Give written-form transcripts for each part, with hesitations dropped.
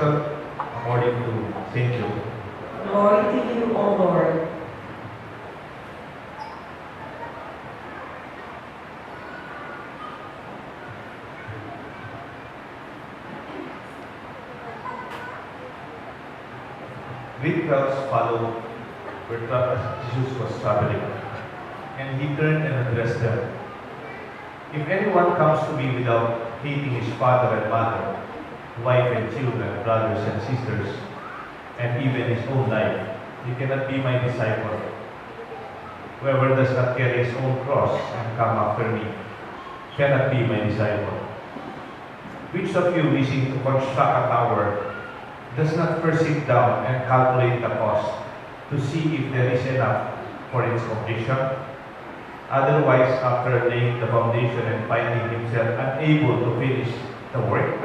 Gospel according to St. Luke. Glory to you, O Lord. Great crowds followed where Jesus was traveling, and he turned and addressed them. If anyone comes to me without hating his father and mother, wife and children, brothers and sisters, and even his own life, he cannot be my disciple. Whoever does not carry his own cross and come after me cannot be my disciple. Which of you wishing to construct a tower does not first sit down and calculate the cost to see if there is enough for its completion? Otherwise, after laying the foundation and finding himself unable to finish the work,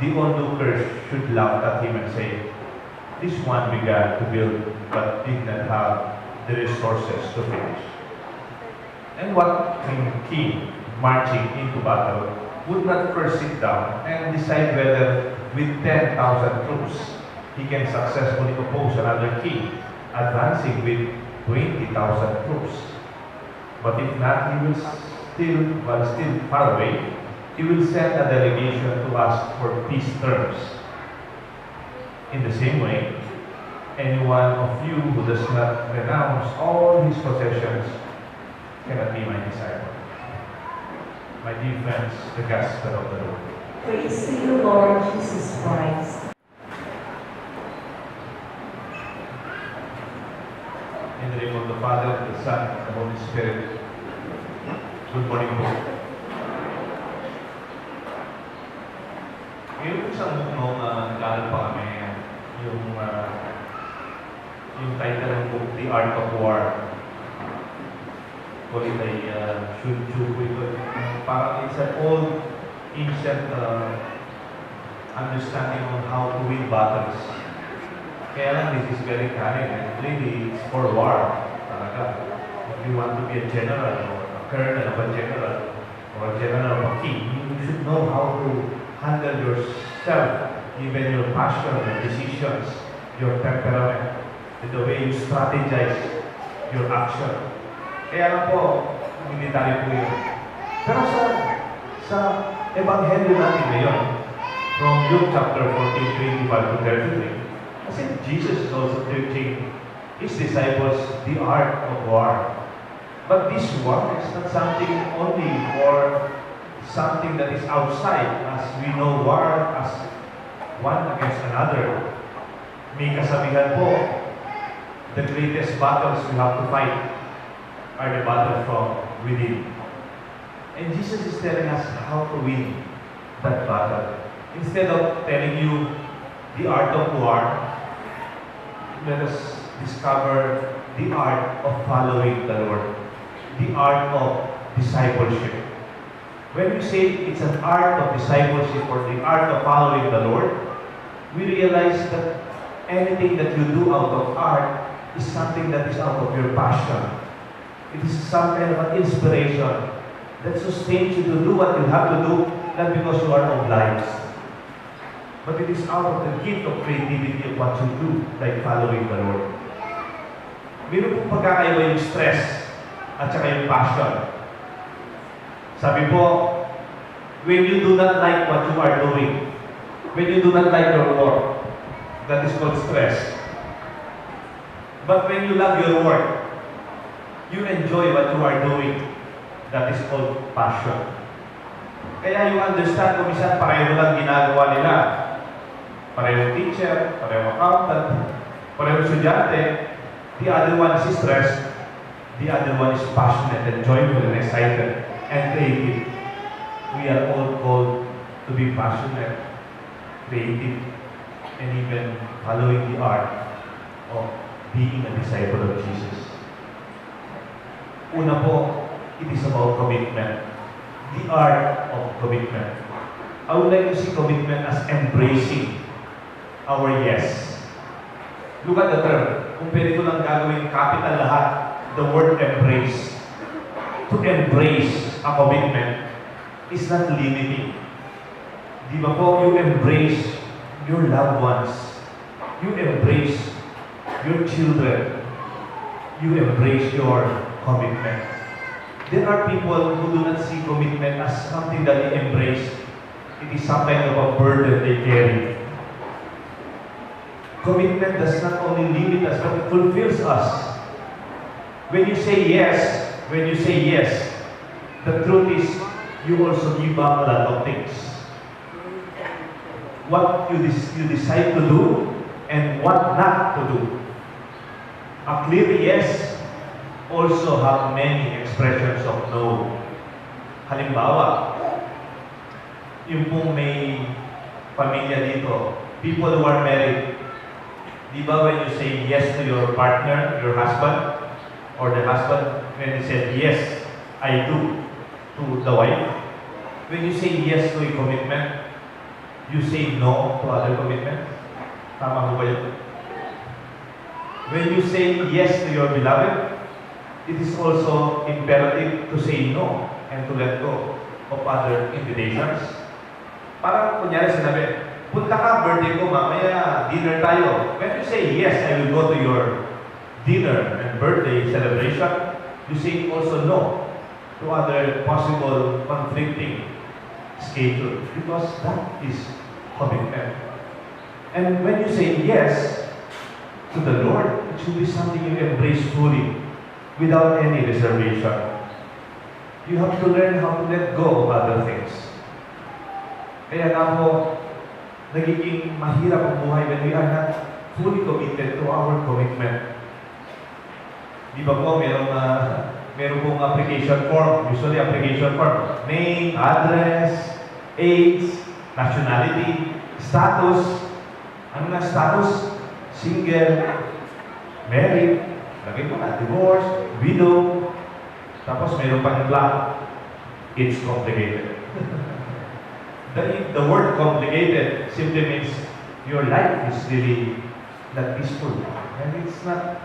the onlookers should laugh at him and say, "This one began to build but did not have the resources to finish." And what king marching into battle would not first sit down and decide whether with 10,000 troops he can successfully oppose another king advancing with 20,000 troops? But if not, while still far away, he will send a delegation to ask for peace terms. In the same way, any one of you who does not renounce all his possessions cannot be my disciple. My dear friends, the gospel of the Lord. Praise to you, Lord Jesus Christ. In the name of the Father, the Son, and the Holy Spirit. Good morning po. Ngayon isang book nag-aaral pa kami, yung title ng book, The Art of War. Call it a Shunju. Parang it's an old, ancient understanding on how to win battles. Kaya lang, this is very common and really it's for war. Talaga. If you want to be a general or a colonel of a general or a general of a king, you should know how to handle yourself, even your passion, your decisions, your temperament, the way you strategize your action. Kaya lang po, military po yun. Pero sa Ebanghelyo natin ngayon, from Luke chapter 14, 25 to 33, I think Jesus is also teaching his disciples the art of war. But this war is not something only for something that is outside, as we know war as one against another. May kasabihan po, the greatest battles we have to fight are the battles from within. And Jesus is telling us how to win that battle. Instead of telling you the art of war, let us discover the art of following the Lord, the art of discipleship. When we say it's an art of discipleship or the art of following the Lord, we realize that anything that you do out of art is something that is out of your passion. It is some kind of an inspiration that sustains you to do what you have to do, not because you are obliged. But it is out of the gift of creativity of what you do, like following the Lord. Meron pong pagkakaiba yung stress at saka yung passion. Sabi po, when you do not like what you are doing, when you do not like your work, that is called stress. But when you love your work, you enjoy what you are doing, that is called passion. Kaya you understand kung minsan pareho lang ginagawa nila. Pareho teacher, pareho accountant, pareho estudyante. The other one is stressed, the other one is passionate and joyful and excited and creative. We are all called to be passionate, creative, and even following the art of being a disciple of Jesus. Una po, it is about commitment. The art of commitment. I would like to see commitment as embracing our yes. Look at the term. Kung pwede ko lang gagawin capital lahat, the word embrace. To embrace a commitment is not limiting. Di ba po, you embrace your loved ones, you embrace your children, you embrace your commitment. There are people who do not see commitment as something that they embrace. It is some kind of a burden they carry. Commitment does not only limit us, but it fulfills us. When you say yes, the truth is you also give up a lot of things. What you decide to do and what not to do. A clear yes also have many expressions of no. Halimbawa, yung pong may pamilya dito, people who are married, di ba when you say yes to your partner, your husband, or the husband, when he said yes, I do, to the wife, when you say yes to a commitment, you say no to other commitments? Tama mo ba yun? When you say yes to your beloved, it is also imperative to say no and to let go of other invitations. Parang kunyari sinabi, punta ka, birthday ko, mamaya dinner tayo. When you say yes, I will go to your dinner and birthday celebration, you say also no to other possible conflicting schedule because that is commitment. And when you say yes to the Lord, it should be something you embrace fully without any reservation. You have to learn how to let go of other things. Kaya nga po, nagiging mahirap ang buhay when we are not fully committed to our commitment. Di ba po, meron pong application form, usually application form, name, address, age, nationality, status. Ano na status? Single, married, lagay mo na, divorce, widow, tapos meron pang blank. It's complicated. The word complicated simply means your life is really not peaceful. And it's not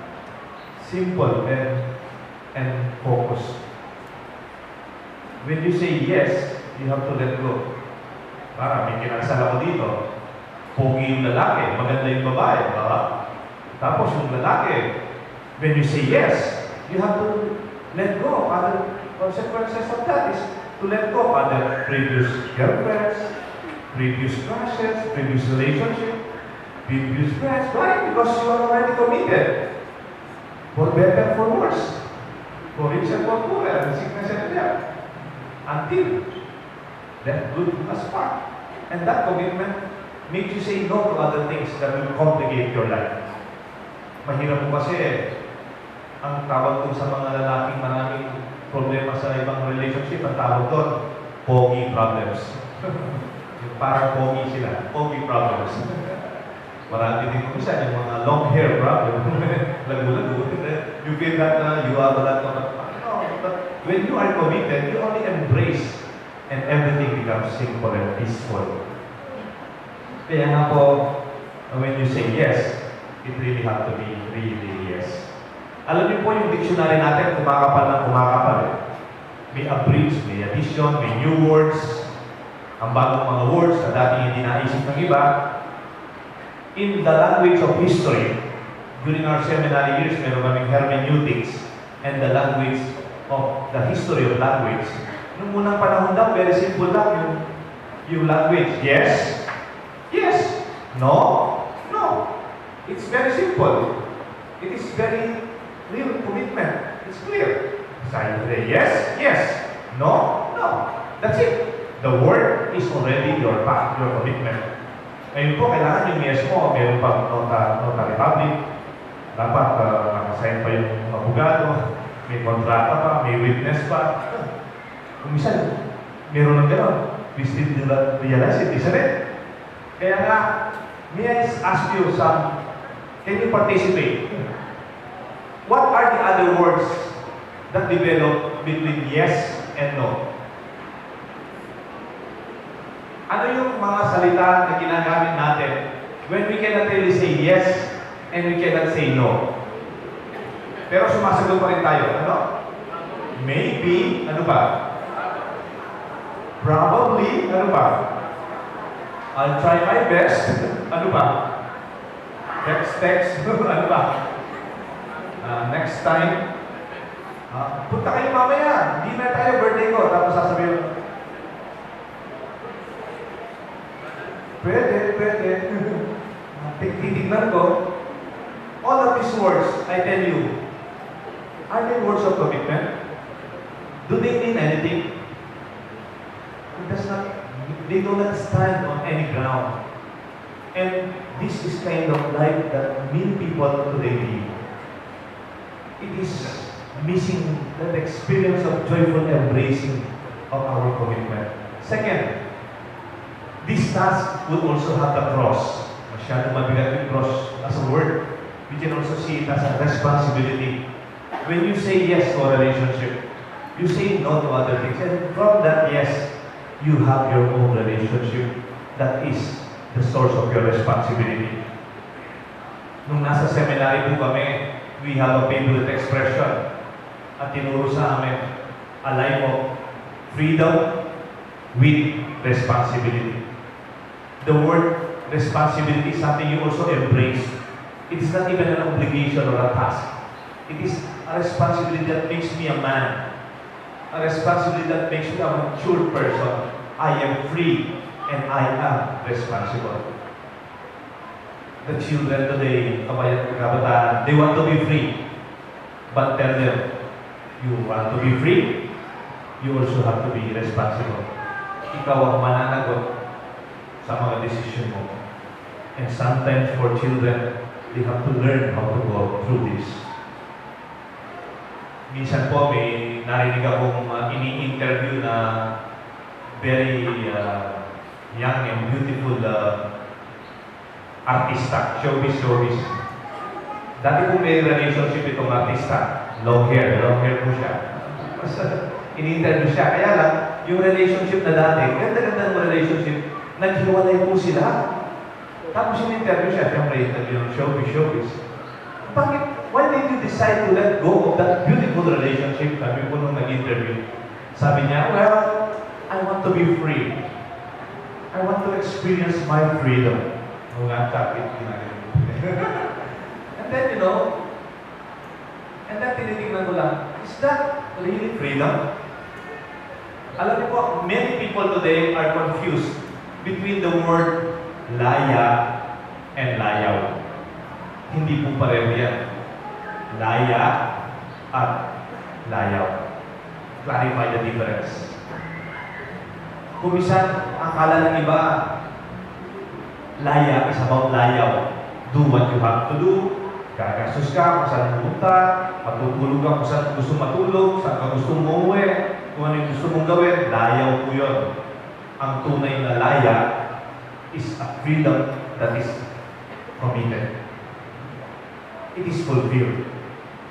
simple and focused. When you say yes, you have to let go. Para may kinasal ako dito, pogi yung lalaki, maganda yung babae, ba? Tapos yung lalaki, when you say yes, you have to let go. Other consequences of that is to let go of other previous girlfriends, previous crushes, previous relationship, previous friends. Why? Because you are already committed. For better, for worse. For richer, for poorer, in sickness and death. Until that good must part. And that commitment makes you say no to other things that will complicate your life. Mahirap po kasi ang tawag ko sa mga lalaking maraming problema sa ibang relationship, ang tawag doon, pogi problems. Parang pogi sila, pogi problems. Marami din ko isa, yung mga long hair problem. Lagu-lagu. You feel that you have a lot of... No, but when you are committed, you only embrace and everything becomes simple and peaceful. Kaya nga po, when you say yes, it really have to be really yes. Alam niyo po yung dictionary natin, kumakapal ng kumakapal. May abridge, may addition, may new words. Ang bagong mga words na dating hindi naisip ng iba. In the language of history, during our seminary years, meron kaming hermeneutics and the language of the history of language. Nung unang panahon daw, very simple lang yung language. Yes? Yes. No? No. It's very simple. It is very real commitment. It's clear. So you say yes? Yes. No? No. That's it. The word is already your path, your commitment. Ngayon po, kailangan yung yes mo, meron pang notary public, dapat nakasign pa yung abogado, may kontrata pa, may witness pa. Kung minsan, meron ng gano'n. We still do not realize it, isn't it? Kaya nga, may I ask you can you participate? What are the other words that develop between yes and no? Ano yung mga salita na ginagamit natin when we cannot really say yes and we cannot say no? Pero sumasagot pa rin tayo. Ano? Maybe. Ano ba? Probably. Ano ba? I'll try my best. Ano ba? Text. Ano ba? Next time, punta kayo mamaya. Hindi na tayo birthday ko. Tapos sasabihin, pwede. Titignan ko. All of these words, I tell you, are they words of commitment? Do they mean anything? It does not. They do not stand on any ground. And this is kind of life that many people today live. It is missing that experience of joyful embracing of our commitment. Second, this task would also have the cross. Masyadong mabigat yung cross as a word. We can also see it as a responsibility. When you say yes to a relationship, you say no to other things. And from that yes, you have your own relationship that is the source of your responsibility. Nung nasa seminary po kami, we have a favorite expression at tinuro sa amin, a life of freedom with responsibility. The word responsibility is something you also embrace. It is not even an obligation or a task. It is a responsibility that makes me a man. A responsibility that makes me a mature person. I am free and I am responsible. The children today, kabataan, they want to be free. But tell them, you want to be free, you also have to be responsible. Ikaw ang mananagot sa mga desisyon mo. And sometimes for children, they have to learn how to go through this. Minsan po may narinig akong ini-interview na very young and beautiful artista, showbiz. Dati po may relationship itong artista, long hair po siya. In-interview siya, kaya lang, yung relationship na dati, ganda-ganda ng relationship, naghiwalay po sila. Tapos in-interview siya, siyempre interview ng showbiz. Bakit? Why did you decide to let go of that beautiful relationship? Sabi ko nung nag-interview. Sabi niya, well, I want to be free. I want to experience my freedom. Nung nga-topic, ginagawa. And then, tinitingnan ko lang, is that really freedom? Alam niyo po, many people today are confused between the word laya and layaw. Hindi po pareho yan. Laya at layaw. Clarify the difference. Kung minsan, akala ng iba, laya is about layaw. Do what you have to do. Gagastos ka kung saan pumunta, matutulog ka kung saan gusto matulog, saan ka gusto umuwi, kung ano yung gusto mong gawin, layaw po yun. Ang tunay na laya is a freedom that is committed. It is fulfilled.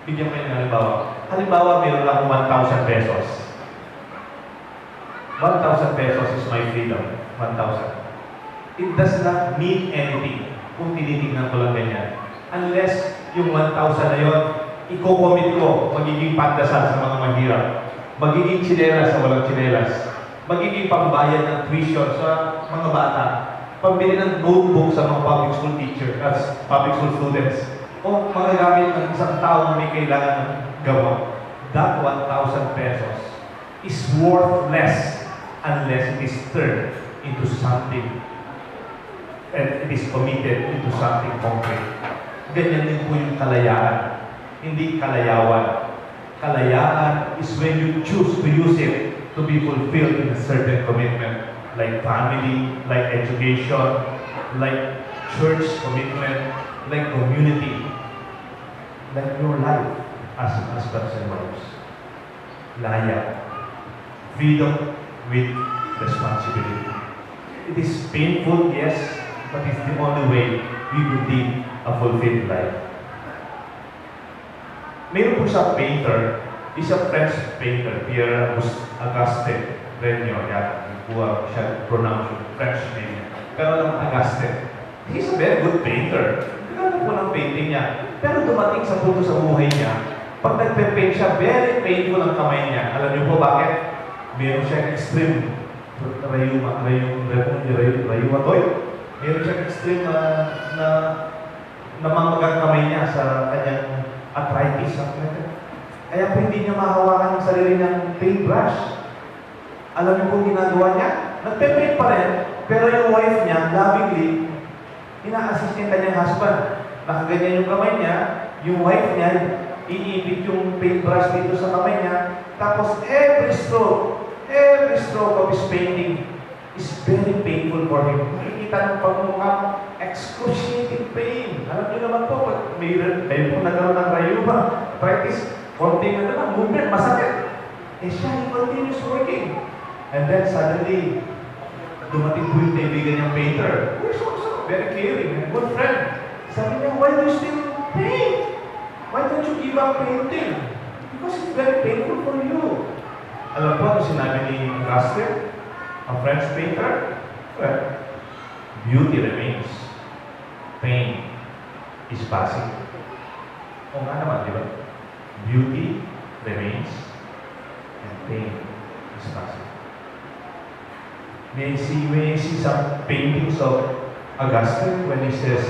Bigyan ko yung halimbawa. Halimbawa, mayroon lang 1,000 pesos. 1,000 pesos is my freedom. 1,000. It does not mean anything kung tinitingnan ko lang ganyan. Unless yung 1,000 na yun, i-commit ko, magiging pandasal sa mga mahirap, magiging tsinelas sa walang tsinelas, magiging pambayad ng tuition sa mga bata, pambili ng notebook sa mga public school teachers, as public school students, o mga gamit ng isang tao na may kailangan ng gawa. That 1,000 pesos is worthless unless it is turned into something and it is committed into something concrete. Ganyan din po yung kalayaan. Hindi kalayawan. Kalayaan is when you choose to use it to be fulfilled in a certain commitment, like family, like education, like church commitment, like community, like your life as husbands and wives. Laya. Freedom with responsibility. It is painful, yes, but it's the only way we will live a fulfilled life. Mayroon po sa painter, isang French painter, Pierre Auguste Renoir, yan, buwa siya pronounce yung French name. Pero ng Auguste, he's a very good painter. Ganda po ng painting niya. Pero dumating sa punto sa buhay niya, pag nagpe-paint siya, very painful ang kamay niya. Alam niyo po bakit? Meron siyang extreme rayumatoid. Meron siyang extreme na namamagang kamay niya sa kanyang arthritis. Kaya po hindi niya mahawakan yung sarili niyang paintbrush. Alam niyo kung ginagawa niya? Nagpe-paint pa rin, pero yung wife niya, lovingly, ina-assist niya kanyang husband. Nakaganyan yung kamay niya, yung wife niya, iipit yung paintbrush dito sa kamay niya, tapos every stroke of his painting is very painful for him. Makikita ng pagmumukha, excruciating pain. Alam niyo naman po, pag kayo po nagkaroon ng rayuma, practice, konting movement, masakit. Siya, he continues working. And then suddenly, dumating po yung kaibigan niyang painter. Who's also very caring and good friend. Sabi niya, why do you still paint? Why don't you give up painting? Because it's very painful for you. Alam po ano sinabi ni Augustine, a French painter? Well, beauty remains. Pain is passing. O nga naman, di ba? Beauty remains and pain is passing. May you see some paintings of Augustine when he says,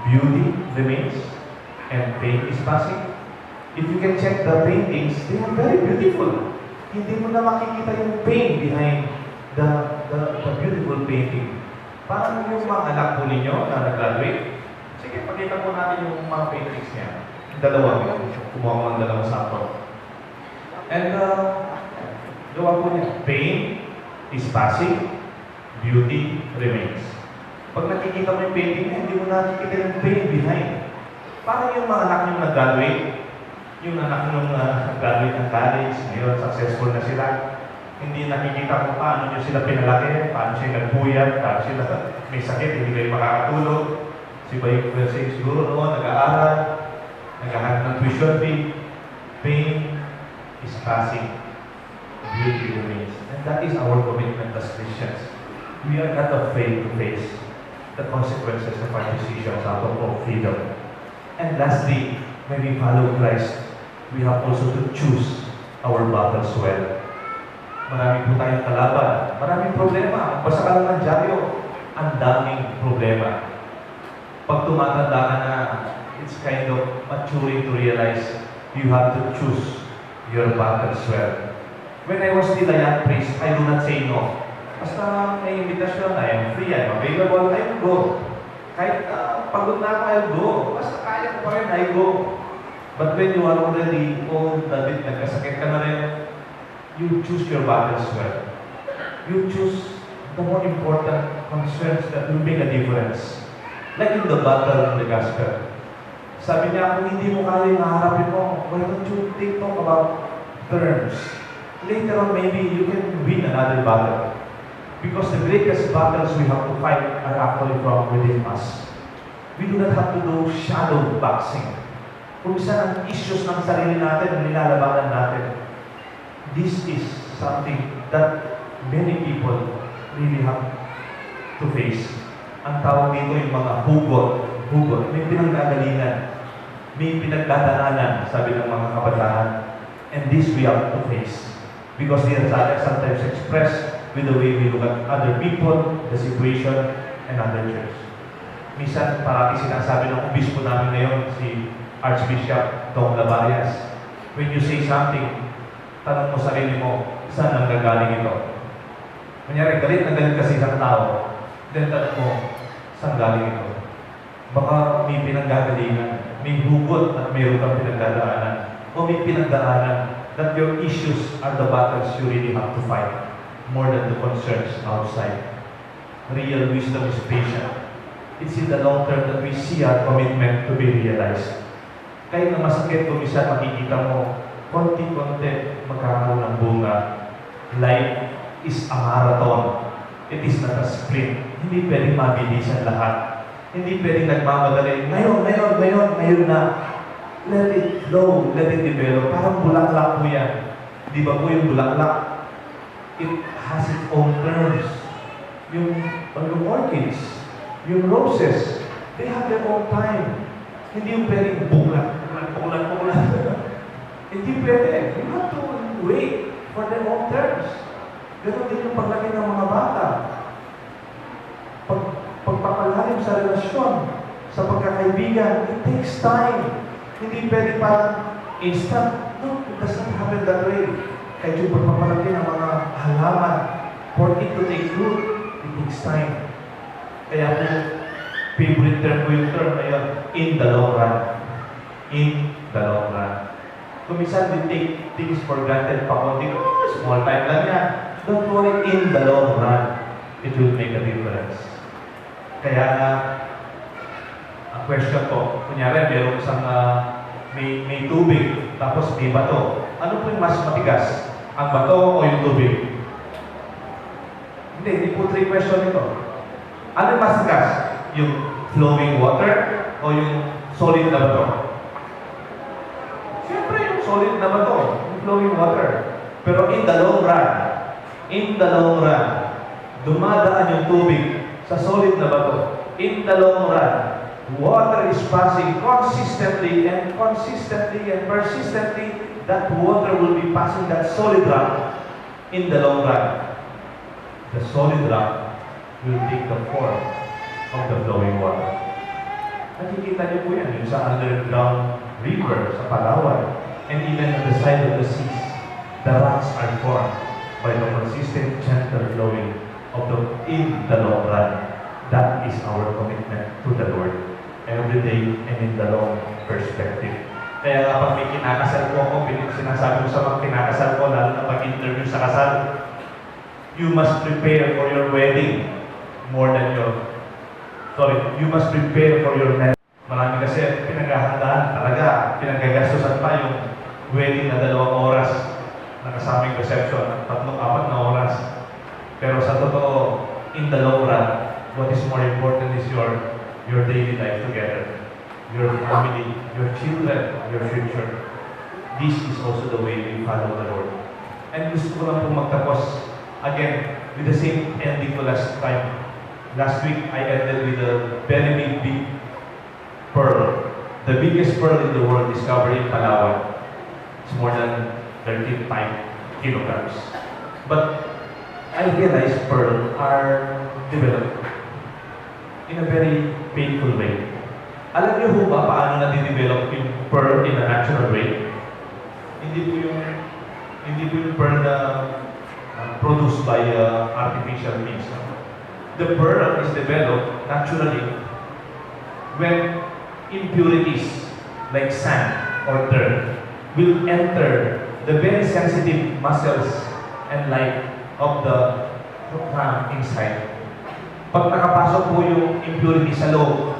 beauty remains and pain is passing. If you can check the paintings, they are very beautiful. Hindi mo na makikita yung pain behind the beautiful painting. Parang yung mga anak po ninyo na nag-graduate, sige, pakita po natin yung mga paintings niya. Dalawa, kumuha ko ng dalawang sample. And gawa po niya, pain is passing, beauty remains. Pag nakikita mo yung painting niya, hindi mo nakikita yung pain behind. Parang yung mga anak nyo nag-graduate, yung anak nyo nag-graduate ng college, ngayon successful na sila, hindi nakikita kung paano nyo sila pinalaki, paano sila nagpuyat, paano sila may sakit, hindi kayo makakatulog. Si Bayo siguro noon, nag-aaral, naghahanap ng tuition fee, pain is passing, beauty remains. And that is our commitment as Christians. We are not afraid to face the consequences of our decisions out of freedom. And lastly, when we follow Christ, we have also to choose our battles well. Marami po tayong kalaban, maraming problema. Basta ka lang ng dyaryo, ang daming problema. Pag tumatanda ka na, it's kind of maturing to realize you have to choose your battles well. When I was still a young priest, I do not say no. Basta may invitation, I am free, I am available, I will go. Kahit pagod na ako, I will go. Basta kaya ko pa rin, I go. But when you are already old, nagkasakit ka na rin, you choose your battles well. You choose the more important concerns that will make a difference. Like in the battle of the gospel. Sabi niya, kung hindi mo kaya yung haharapin mo, why don't you talk about terms? Later on, maybe you can win another battle. Because the greatest battles we have to fight are actually from within us. We do not have to do shadow boxing. Kung saan ang issues ng sarili natin, ang nilalabanan natin, this is something that many people really have to face. Ang tawag dito yung mga hugot. May pinanggagalingan, may pinagdadaanan, sabi ng mga kabataan. And this we have to face. Because they are sometimes expressed with the way we look at other people, the situation, and other church. Minsan, parati sinasabi ng obispo namin ngayon, si Archbishop Dong Labayas, when you say something, tanong mo sarili mo, saan ang gagaling ito? Kunyari, galit na galit kasi isang tao, then tanong mo, saan galing ito? Baka may pinanggagalingan, may hugot at mayroon kang pinagdadaanan, o may pinagdaanan that your issues are the battles you really have to fight more than the concerns outside. Real wisdom is patient. It's in the long term that we see our commitment to be realized. Kahit na masakit kung isa makikita mo, konti-konti magkakaroon ng bunga. Life is a marathon. It is not a sprint. Hindi pwedeng mabilisan lahat. Hindi pwedeng nagmamadali. Ngayon na. Let it flow, let it develop. Parang bulaklak po yan. Di ba po yung bulaklak? It has its own terms. Yung orchids, yung roses, they have their own time. Hindi yung pwedeng bulat. Hindi pwede. You have to wait for their own terms. Ganun din yung paglaki ng mga bata. Pagpapalalim sa relasyon, sa pagkakaibigan, it takes time. Hindi pwede parang instant. No, it does not happen that way. Kahit yung pagpapalaki ng mga halaman, for it to take root, it takes time. Kaya po, favorite term ko yung term na yun, in the long run. In the long run. Kung minsan we take things for granted pa konti, oh, small time lang yan. Don't worry, in the long run, it will make a difference. Kaya nga, ang question ko, kunyari, mayroong isang may tubig, tapos may bato. Ano po yung mas matigas? Ang bato o yung tubig? Hindi po 3 question ito. Ano yung mas matigas? Yung flowing water o yung solid na bato? Siyempre yung solid na bato, yung flowing water. Pero in the long run, dumadaan yung tubig sa solid na bato. In the long run, water is passing consistently and persistently, that water will be passing that solid rock in the long run. The solid rock will take the form of the flowing water. Nakikita niyo po yan, yung sa underground river, sa Palawan, and even on the side of the seas, the rocks are formed by the consistent, gentle flowing of in the long run. That is our commitment to the Lord. Every day and in the long perspective. Kaya nga pag may kinakasal po ako, sinasabi ko sa mga kinakasal ko, lalo na pag-interview sa kasal, you must prepare for your wedding more than you must prepare for your marriage. Marami kasi pinaghahandaan, talaga, pinagagastusan pa yung wedding na 2 oras na kasaming reception, 3-4 na oras. Pero sa totoo, in the long run, what is more important is your daily life together, your family, your children, your future. This is also the way we follow the Lord. And gusto ko lang po magtapos again with the same ending ko last time. Last week, I ended with a very big pearl. The biggest pearl in the world discovered in Palawan. It's more than 13 kilograms. But I realized pearl are developed in a very painful way. Alam niyo ho ba paano na-develop yung pearl in a natural way? Hindi po yung pearl na produced by artificial means. The pearl is developed naturally when impurities like sand or dirt will enter the very sensitive muscles and light of the clam inside. Pag nakapasok po yung impurity sa loob,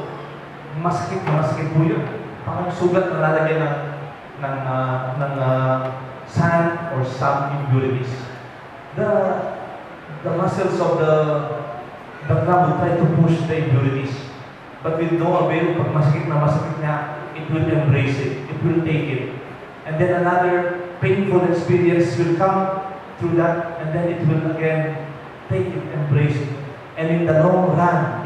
masakit po yun. Parang sugat na lalagyan ng sand or some impurities. The muscles of the clam will try to push the impurities. But with no avail, pag masakit na, it will embrace it. It will take it. And then another painful experience will come through that, and then it will again take it, embrace it. And in the long run,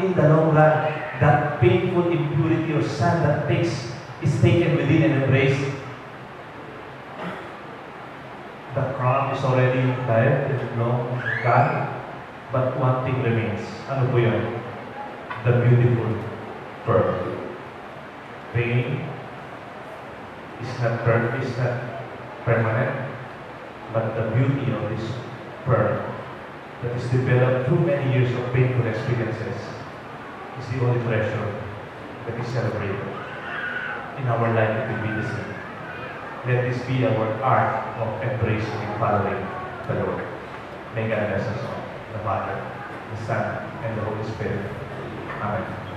that painful impurity or sand that is taken within and embraced. The crown is already dead and long gone, but one thing remains. Ano po yun? The beautiful pearl. Pain is not permanent, but the beauty of this pearl that is developed through many years of painful experiences is the only treasure that is celebrated. In our life, it will be the same. Let this be our art of embracing and following the Lord. May God bless us all, the Father, the Son, and the Holy Spirit. Amen.